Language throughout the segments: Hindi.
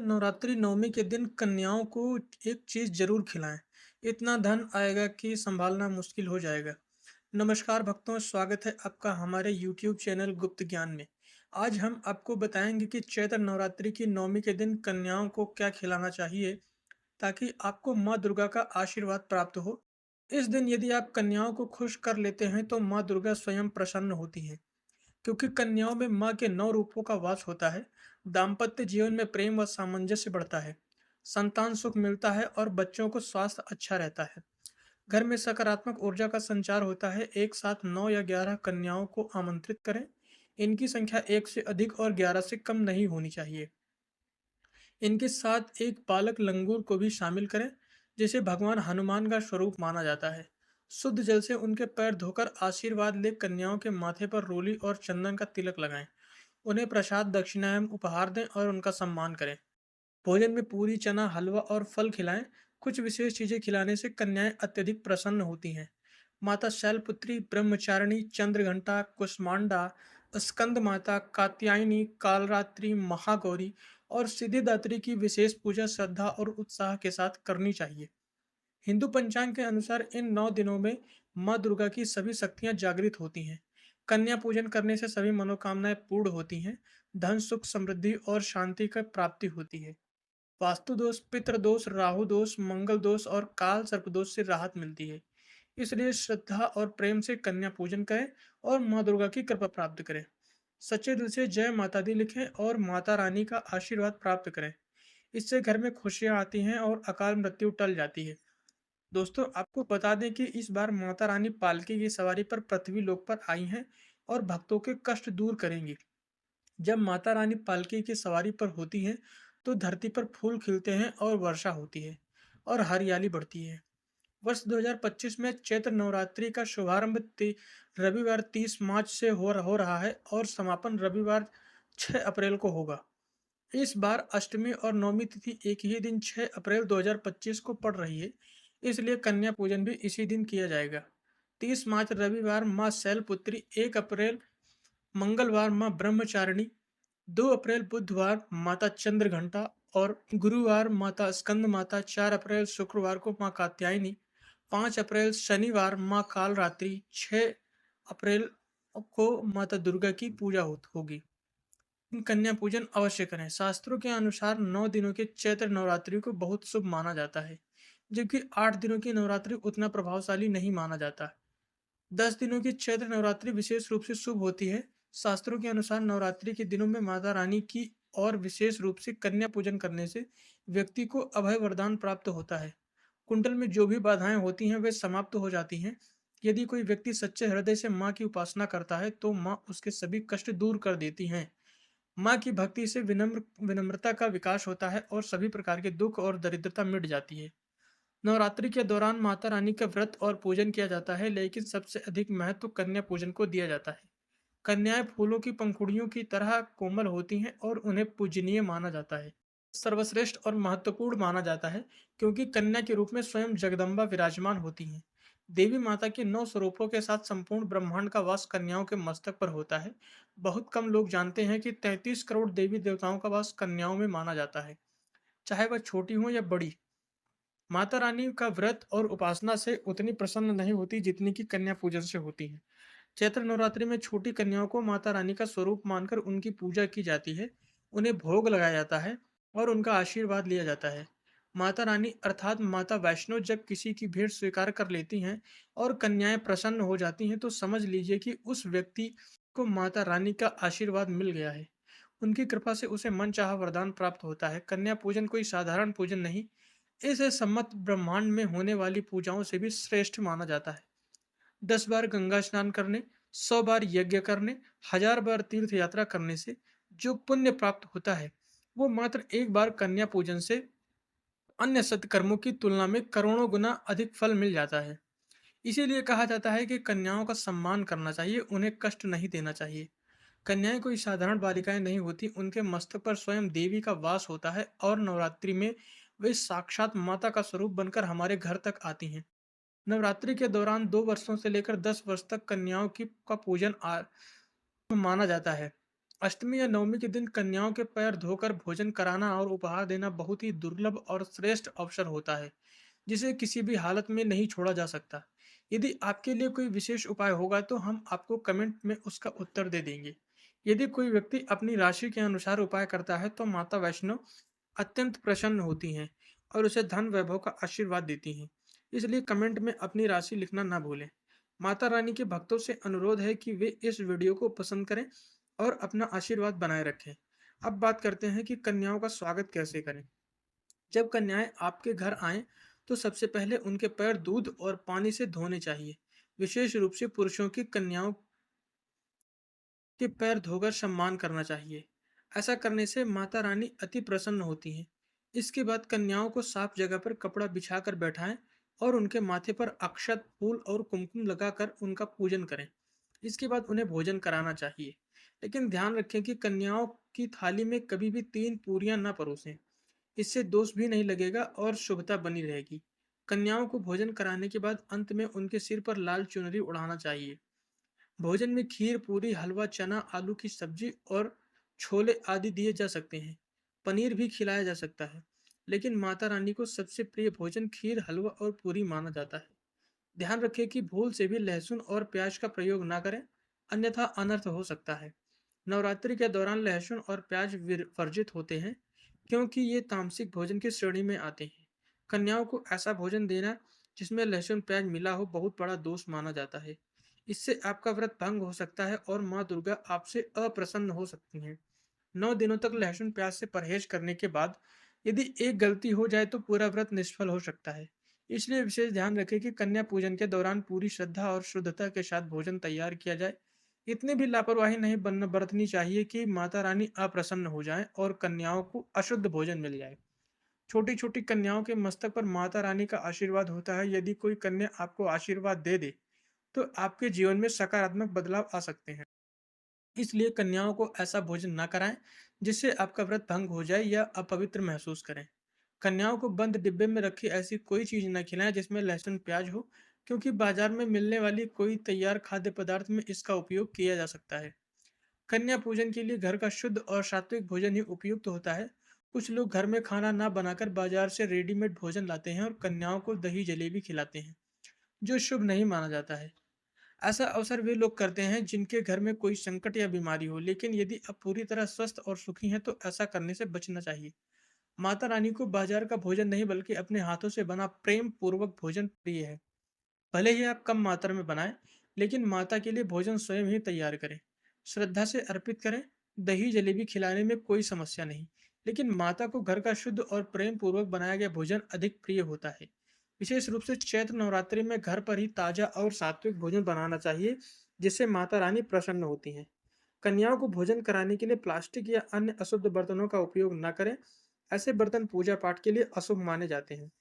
नवरात्रि नवमी के दिन कन्याओं को एक चीज जरूर खिलाएं। इतना धन आएगा कि संभालना मुश्किल हो जाएगा। नमस्कार भक्तों, स्वागत है आपका हमारे YouTube चैनल गुप्त ज्ञान में। आज हम आपको बताएंगे कि चैत्र नवरात्रि की नवमी के दिन कन्याओं को क्या खिलाना चाहिए ताकि आपको माँ दुर्गा का आशीर्वाद प्राप्त हो। इस दिन यदि आप कन्याओं को खुश कर लेते हैं तो माँ दुर्गा स्वयं प्रसन्न होती हैं, क्योंकि कन्याओं में माँ के 9 रूपों का वास होता है। दाम्पत्य जीवन में प्रेम व सामंजस्य बढ़ता है, संतान सुख मिलता है और बच्चों को स्वास्थ्य अच्छा रहता है। घर में सकारात्मक ऊर्जा का संचार होता है। एक साथ 9 या 11 कन्याओं को आमंत्रित करें। इनकी संख्या 1 से अधिक और 11 से कम नहीं होनी चाहिए। इनके साथ एक बालक लंगूर को भी शामिल करें, जिसे भगवान हनुमान का स्वरूप माना जाता है। शुद्ध जल से उनके पैर धोकर आशीर्वाद ले कन्याओं के माथे पर रोली और चंदन का तिलक लगाएं। उन्हें प्रसाद दक्षिणाएं उपहार दें और उनका सम्मान करें। भोजन में पूरी, चना, हलवा और फल खिलाएं। कुछ विशेष चीजें खिलाने से कन्याएं अत्यधिक प्रसन्न होती हैं। माता शैलपुत्री, ब्रह्मचारिणी, चंद्रघंटा, कुष्मांडा, स्कंद माता, कात्यायनी, कालरात्रि, महागौरी और सिद्धिदात्री की विशेष पूजा श्रद्धा और उत्साह के साथ करनी चाहिए। हिंदू पंचांग के अनुसार इन 9 दिनों में माँ दुर्गा की सभी शक्तियां जागृत होती हैं। कन्या पूजन करने से सभी मनोकामनाएं पूर्ण होती हैं। धन, सुख, समृद्धि और शांति की प्राप्ति होती है। वास्तु दोष, पितृ दोष, राहु दोष, मंगल दोष और काल सर्प दोष से राहत मिलती है। इसलिए श्रद्धा और प्रेम से कन्या पूजन करें और माँ दुर्गा की कृपा प्राप्त करें। सच्चे दिल से जय माता दी लिखें और माता रानी का आशीर्वाद प्राप्त करें। इससे घर में खुशियां आती हैं और अकाल मृत्यु टल जाती है। दोस्तों, आपको बता दें कि इस बार माता रानी पालकी की सवारी पर पृथ्वी लोक पर आई हैं और भक्तों के कष्ट दूर करेंगी। जब माता रानी पालकी की सवारी पर होती हैं तो धरती पर फूल खिलते हैं और वर्षा होती है और हरियाली बढ़ती है। वर्ष 2025 में चैत्र नवरात्रि का शुभारंभ रविवार 30 मार्च से हो रहा है और समापन रविवार 6 अप्रैल को होगा। इस बार अष्टमी और नवमी तिथि एक ही दिन 6 अप्रैल 2025 को पड़ रही है, इसलिए कन्या पूजन भी इसी दिन किया जाएगा। 30 मार्च रविवार माँ शैलपुत्री, 1 अप्रैल मंगलवार माँ ब्रह्मचारिणी, 2 अप्रैल बुधवार माता चंद्रघंटा और गुरुवार माता स्कंद माता, 4 अप्रैल शुक्रवार को माँ कात्यायनी, 5 अप्रैल शनिवार माँ कालरात्रि, 6 अप्रैल को माता दुर्गा की पूजा होगी। कन्या पूजन अवश्य करें। शास्त्रों के अनुसार 9 दिनों के चैत्र नवरात्रि को बहुत शुभ माना जाता है, जबकि 8 दिनों की नवरात्रि उतना प्रभावशाली नहीं माना जाता। 10 दिनों की चैत्र नवरात्रि विशेष रूप से शुभ होती है। शास्त्रों के अनुसार नवरात्रि के दिनों में माता रानी की और विशेष रूप से कन्या पूजन करने से व्यक्ति को अभय वरदान प्राप्त होता है। कुंडल में जो भी बाधाएं होती हैं वे समाप्त हो जाती हैं। यदि कोई व्यक्ति सच्चे हृदय से माँ की उपासना करता है तो माँ उसके सभी कष्ट दूर कर देती हैं। माँ की भक्ति से विनम्रता का विकास होता है और सभी प्रकार के दुख और दरिद्रता मिट जाती है। नवरात्रि के दौरान माता रानी का व्रत और पूजन किया जाता है, लेकिन सबसे अधिक महत्व कन्या पूजन को दिया जाता है। कन्याएं फूलों की पंखुड़ियों की तरह कोमल होती हैं और उन्हें पूजनीय माना जाता है। सर्वश्रेष्ठ और महत्वपूर्ण माना जाता है, क्योंकि कन्या के रूप में स्वयं जगदम्बा विराजमान होती हैं। देवी माता के 9 स्वरूपों के साथ संपूर्ण ब्रह्मांड का वास कन्याओं के मस्तक पर होता है। बहुत कम लोग जानते हैं कि 33 करोड़ देवी देवताओं का वास कन्याओं में माना जाता है, चाहे वह छोटी हो या बड़ी। माता रानी का व्रत और उपासना से उतनी प्रसन्न नहीं होती जितनी कि कन्या पूजन से होती है। चैत्र नवरात्रि में छोटी कन्याओं को माता रानी का स्वरूप मानकर उनकी पूजा की जाती है। उन्हें भोग लगाया जाता है और उनका आशीर्वाद लिया जाता है। माता रानी अर्थात माता वैष्णो जब किसी की भेंट स्वीकार कर लेती हैं और कन्याएं प्रसन्न हो जाती हैं तो समझ लीजिए कि उस व्यक्ति को माता रानी का आशीर्वाद मिल गया है। उनकी कृपा से उसे मनचाहा वरदान प्राप्त होता है। कन्या पूजन कोई साधारण पूजन नहीं, इसे सम्मत ब्रह्मांड में होने वाली पूजाओं से भी श्रेष्ठ माना जाता है। 10 बार गंगा स्नान करने, 100 बार यज्ञ करने, 1000 बार तीर्थ यात्रा करने से जो पुण्य प्राप्त होता है, वो मात्र एक बार कन्या पूजन से अन्य सत्कर्मों की तुलना में करोड़ों गुना अधिक फल मिल जाता है। इसीलिए कहा जाता है कि कन्याओं का सम्मान करना चाहिए, उन्हें कष्ट नहीं देना चाहिए। कन्याएं कोई साधारण बालिकाएं नहीं होती, उनके मस्तक पर स्वयं देवी का वास होता है और नवरात्रि में वे साक्षात माता का स्वरूप बनकर हमारे घर तक आती हैं। नवरात्रि के दौरान 2 वर्षों से लेकर 10 वर्ष तक कन्याओं की का पूजन माना जाता है। अष्टमी या नवमी के दिन कन्याओं के पैर धोकर भोजन कराना और उपहार देना बहुत ही दुर्लभ और श्रेष्ठ अवसर होता है, जिसे किसी भी हालत में नहीं छोड़ा जा सकता। यदि आपके लिए कोई विशेष उपाय होगा तो हम आपको कमेंट में उसका उत्तर दे देंगे। यदि कोई व्यक्ति अपनी राशि के अनुसार उपाय करता है तो माता वैष्णो अत्यंत प्रसन्न होती हैं और उसे धन वैभव का आशीर्वाद देती हैं। इसलिए कमेंट में अपनी राशि लिखना ना भूलें। माता रानी के भक्तों से अनुरोध है कि वे इस वीडियो को पसंद करें और अपना आशीर्वाद बनाए रखें। अब बात करते हैं कि कन्याओं का स्वागत कैसे करें। जब कन्याएं आपके घर आएं तो सबसे पहले उनके पैर दूध और पानी से धोने चाहिए। विशेष रूप से पुरुषों की कन्याओं के पैर धोकर सम्मान करना चाहिए। ऐसा करने से माता रानी अति प्रसन्न होती हैं। इसके बाद कन्याओं को साफ जगह पर कपड़ा बिछाकर बैठाएं और उनके माथे पर अक्षत, फूल और कुमकुम लगाकर उनका पूजन करें। इसके बाद उन्हें भोजन कराना चाहिए। लेकिन ध्यान रखें कि कन्याओं की थाली में कभी भी 3 पूरियां ना परोसें। इससे दोष भी नहीं लगेगा और शुभता बनी रहेगी। कन्याओं को भोजन कराने के बाद अंत में उनके सिर पर लाल चुनरी उड़ाना चाहिए। भोजन में खीर, पूरी, हलवा, चना, आलू की सब्जी और छोले आदि दिए जा सकते हैं। पनीर भी खिलाया जा सकता है। लेकिन माता रानी को सबसे प्रिय भोजन खीर, हलवा और पूरी माना जाता है। ध्यान रखें कि भूल से भी लहसुन और प्याज का प्रयोग ना करें, अन्यथा अनर्थ हो सकता है। नवरात्रि के दौरान लहसुन और प्याज वर्जित होते हैं क्योंकि ये तामसिक भोजन की श्रेणी में आते हैं। कन्याओं को ऐसा भोजन देना जिसमें लहसुन प्याज मिला हो बहुत बड़ा दोष माना जाता है। इससे आपका व्रत भंग हो सकता है और माँ दुर्गा आपसे अप्रसन्न हो सकती हैं। 9 दिनों तक लहसुन प्याज से परहेज करने के बाद यदि एक गलती हो जाए तो पूरा व्रत निष्फल हो सकता है। इसलिए विशेष ध्यान रखें कि कन्या पूजन के दौरान पूरी श्रद्धा और शुद्धता के साथ भोजन तैयार किया जाए। इतनी भी लापरवाही नहीं बरतनी चाहिए कि माता रानी अप्रसन्न हो जाएं और कन्याओं को अशुद्ध भोजन मिल जाए। छोटी छोटी कन्याओं के मस्तक पर माता रानी का आशीर्वाद होता है। यदि कोई कन्या आपको आशीर्वाद दे दे तो आपके जीवन में सकारात्मक बदलाव आ सकते हैं। इसलिए कन्याओं को ऐसा भोजन ना कराएं जिससे आपका व्रत भंग हो जाए या अपवित्र महसूस करें। कन्याओं को बंद डिब्बे में रखी ऐसी कोई चीज न खिलाएं जिसमें लहसुन प्याज हो, क्योंकि बाजार में मिलने वाली कोई तैयार खाद्य पदार्थ में इसका उपयोग किया जा सकता है। कन्या पूजन के लिए घर का शुद्ध और सात्विक भोजन ही उपयुक्त होता है। कुछ लोग घर में खाना ना बनाकर बाजार से रेडीमेड भोजन लाते हैं और कन्याओं को दही जलेबी खिलाते हैं, जो शुभ नहीं माना जाता है। ऐसा अवसर वे लोग करते हैं जिनके घर में कोई संकट या बीमारी हो, लेकिन यदि आप पूरी तरह स्वस्थ और सुखी हैं तो ऐसा करने से बचना चाहिए। माता रानी को बाजार का भोजन नहीं बल्कि अपने हाथों से बना प्रेम पूर्वक भोजन प्रिय है। भले ही आप कम मात्रा में बनाएं, लेकिन माता के लिए भोजन स्वयं ही तैयार करें। श्रद्धा से अर्पित करें। दही जलेबी खिलाने में कोई समस्या नहीं, लेकिन माता को घर का शुद्ध और प्रेम पूर्वक बनाया गया भोजन अधिक प्रिय होता है। विशेष रूप से चैत्र नवरात्रि में घर पर ही ताजा और सात्विक भोजन बनाना चाहिए, जिससे माता रानी प्रसन्न होती हैं। कन्याओं को भोजन कराने के लिए प्लास्टिक या अन्य अशुद्ध बर्तनों का उपयोग न करें। ऐसे बर्तन पूजा पाठ के लिए अशुभ माने जाते हैं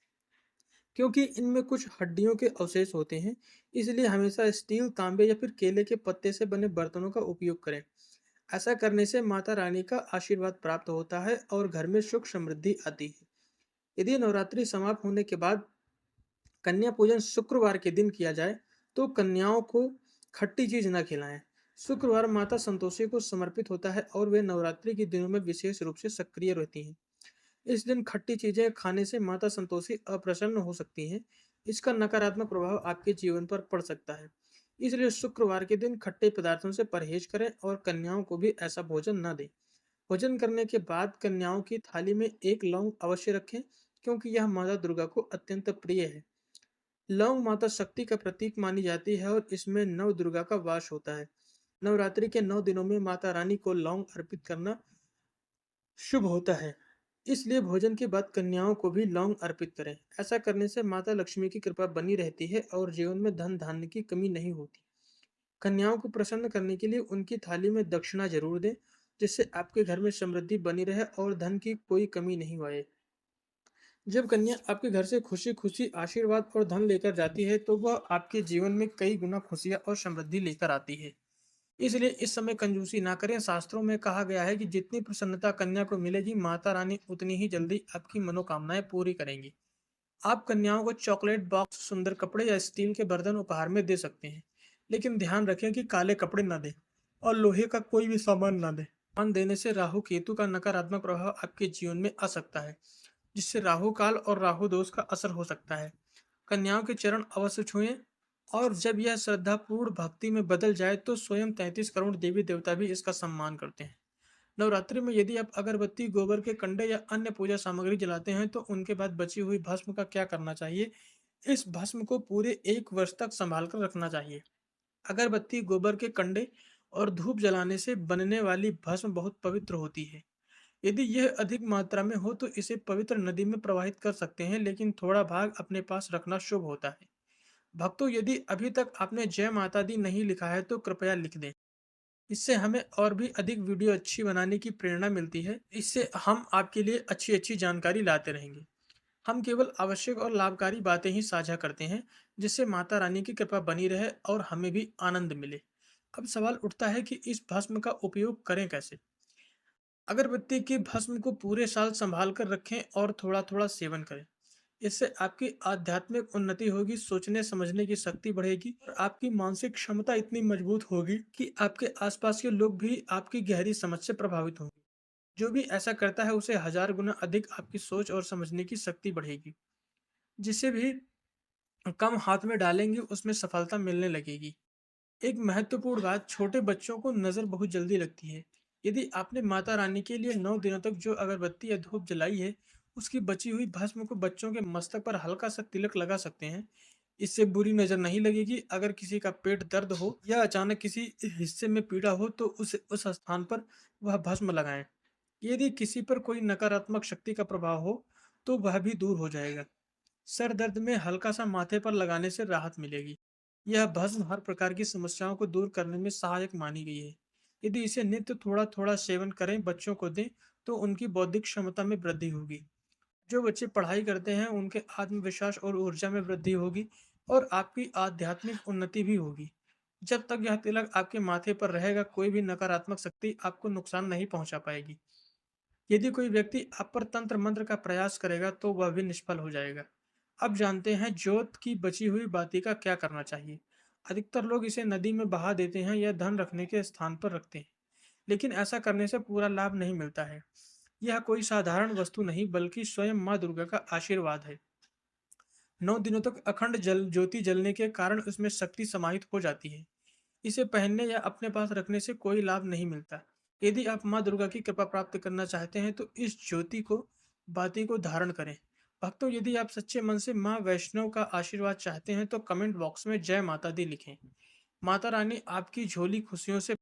क्योंकि इनमें कुछ हड्डियों के अवशेष होते हैं। इसलिए हमेशा स्टील, तांबे या फिर केले के पत्ते से बने बर्तनों का उपयोग करें। ऐसा करने से माता रानी का आशीर्वाद प्राप्त होता है और घर में सुख समृद्धि आती है। यदि नवरात्रि समाप्त होने के बाद कन्या पूजन शुक्रवार के दिन किया जाए तो कन्याओं को खट्टी चीज न खिलाएं। शुक्रवार माता संतोषी को समर्पित होता है और वे नवरात्रि के दिनों में विशेष रूप से सक्रिय रहती हैं। इस दिन खट्टी चीजें खाने से माता संतोषी अप्रसन्न हो सकती हैं। इसका नकारात्मक प्रभाव आपके जीवन पर पड़ सकता है। इसलिए शुक्रवार के दिन खट्टे पदार्थों से परहेज करें और कन्याओं को भी ऐसा भोजन न दें। भोजन करने के बाद कन्याओं की थाली में एक लौंग अवश्य रखें, क्योंकि यह माता दुर्गा को अत्यंत प्रिय है। लौंग माता शक्ति का प्रतीक मानी जाती है और इसमें नव दुर्गा का वास होता है। नवरात्रि के 9 दिनों में माता रानी को लौंग अर्पित करना शुभ होता है। इसलिए भोजन के बाद कन्याओं को भी लौंग अर्पित करें। ऐसा करने से माता लक्ष्मी की कृपा बनी रहती है और जीवन में धन धान्य की कमी नहीं होती। कन्याओं को प्रसन्न करने के लिए उनकी थाली में दक्षिणा जरूर दें, जिससे आपके घर में समृद्धि बनी रहे और धन की कोई कमी नहीं आए। जब कन्या आपके घर से खुशी खुशी आशीर्वाद और धन लेकर जाती है तो वह आपके जीवन में कई गुना खुशियां और समृद्धि लेकर आती है। इसलिए इस समय कंजूसी ना करें। शास्त्रों में कहा गया है कि जितनी प्रसन्नता कन्या को मिलेगी, माता रानी उतनी ही जल्दी आपकी मनोकामनाएं पूरी करेंगी। आप कन्याओं को चॉकलेट बॉक्स, सुंदर कपड़े या स्टील के बर्तन उपहार में दे सकते हैं, लेकिन ध्यान रखें कि काले कपड़े न दें और लोहे का कोई भी सामान न दें। ध्यान देने से राहु केतु का नकारात्मक प्रभाव आपके जीवन में आ सकता है, जिससे राहु काल और राहु दोष का असर हो सकता है। कन्याओं के चरण अवश्य छुएं, और जब यह श्रद्धापूर्ण भक्ति में बदल जाए तो स्वयं 33 करोड़ देवी देवता भी इसका सम्मान करते हैं। नवरात्रि में यदि आप अगरबत्ती, गोबर के कंडे या अन्य पूजा सामग्री जलाते हैं तो उनके बाद बची हुई भस्म का क्या करना चाहिए? इस भस्म को पूरे 1 वर्ष तक संभाल कर रखना चाहिए। अगरबत्ती, गोबर के कंडे और धूप जलाने से बनने वाली भस्म बहुत पवित्र होती है। यदि यह अधिक मात्रा में हो तो इसे पवित्र नदी में प्रवाहित कर सकते हैं, लेकिन थोड़ा भाग अपने पास रखना शुभ होता है। भक्तों, यदि अभी तक आपने जय माता दी नहीं लिखा है तो कृपया लिख दें। इससे हमें और भी अधिक वीडियो अच्छी बनाने की प्रेरणा मिलती है। इससे हम आपके लिए अच्छी अच्छी जानकारी लाते रहेंगे। हम केवल आवश्यक और लाभकारी बातें ही साझा करते हैं, जिससे माता रानी की कृपा बनी रहे और हमें भी आनंद मिले। अब सवाल उठता है कि इस भस्म का उपयोग करें कैसे? अगरबत्ती की भस्म को पूरे साल संभाल कर रखें और थोड़ा थोड़ा सेवन करें। इससे आपकी आध्यात्मिक उन्नति होगी, सोचने समझने की शक्ति बढ़ेगी और आपकी मानसिक क्षमता इतनी मजबूत होगी कि आपके आसपास के लोग भी आपकी गहरी समझ से प्रभावित होंगे। जो भी ऐसा करता है उसे 1000 गुना अधिक आपकी सोच और समझने की शक्ति बढ़ेगी। जिसे भी कम हाथ में डालेंगे उसमें सफलता मिलने लगेगी। एक महत्वपूर्ण बात, छोटे बच्चों को नज़र बहुत जल्दी लगती है। यदि आपने माता रानी के लिए 9 दिनों तक जो अगरबत्ती या धूप जलाई है, उसकी बची हुई भस्म को बच्चों के मस्तक पर हल्का सा तिलक लगा सकते हैं। इससे बुरी नज़र नहीं लगेगी। अगर किसी का पेट दर्द हो या अचानक किसी हिस्से में पीड़ा हो तो उस स्थान पर वह भस्म लगाएं। यदि किसी पर कोई नकारात्मक शक्ति का प्रभाव हो तो वह भी दूर हो जाएगा। सर दर्द में हल्का सा माथे पर लगाने से राहत मिलेगी। यह भस्म हर प्रकार की समस्याओं को दूर करने में सहायक मानी गई है। यदि इसे नित्य थोड़ा थोड़ा सेवन करें, बच्चों को दें, तो उनकी बौद्धिक क्षमता में वृद्धि होगी। जो बच्चे पढ़ाई करते हैं उनके आत्मविश्वास और ऊर्जा में वृद्धि होगी और आपकी आध्यात्मिक उन्नति भी होगी। जब तक यह तिलक आपके माथे पर रहेगा, कोई भी नकारात्मक शक्ति आपको नुकसान नहीं पहुंचा पाएगी। यदि कोई व्यक्ति आप पर तंत्र मंत्र का प्रयास करेगा तो वह भी निष्फल हो जाएगा। अब जानते हैं जोत की बची हुई बाती का क्या करना चाहिए। अधिकतर लोग इसे नदी में बहा देते हैं या धन रखने के स्थान पर रखते हैं, लेकिन ऐसा करने से पूरा लाभ नहीं मिलता है। यह कोई साधारण वस्तु नहीं बल्कि स्वयं माँ दुर्गा का आशीर्वाद है। 9 दिनों तक अखंड जल ज्योति जलने के कारण उसमें शक्ति समाहित हो जाती है। इसे पहनने या अपने पास रखने से कोई लाभ नहीं मिलता। यदि आप माँ दुर्गा की कृपा प्राप्त करना चाहते हैं तो इस ज्योति को बाती को धारण करें। भक्तों, यदि आप सच्चे मन से माँ वैष्णव का आशीर्वाद चाहते हैं तो कमेंट बॉक्स में जय माता दी लिखें। माता रानी आपकी झोली खुशियों से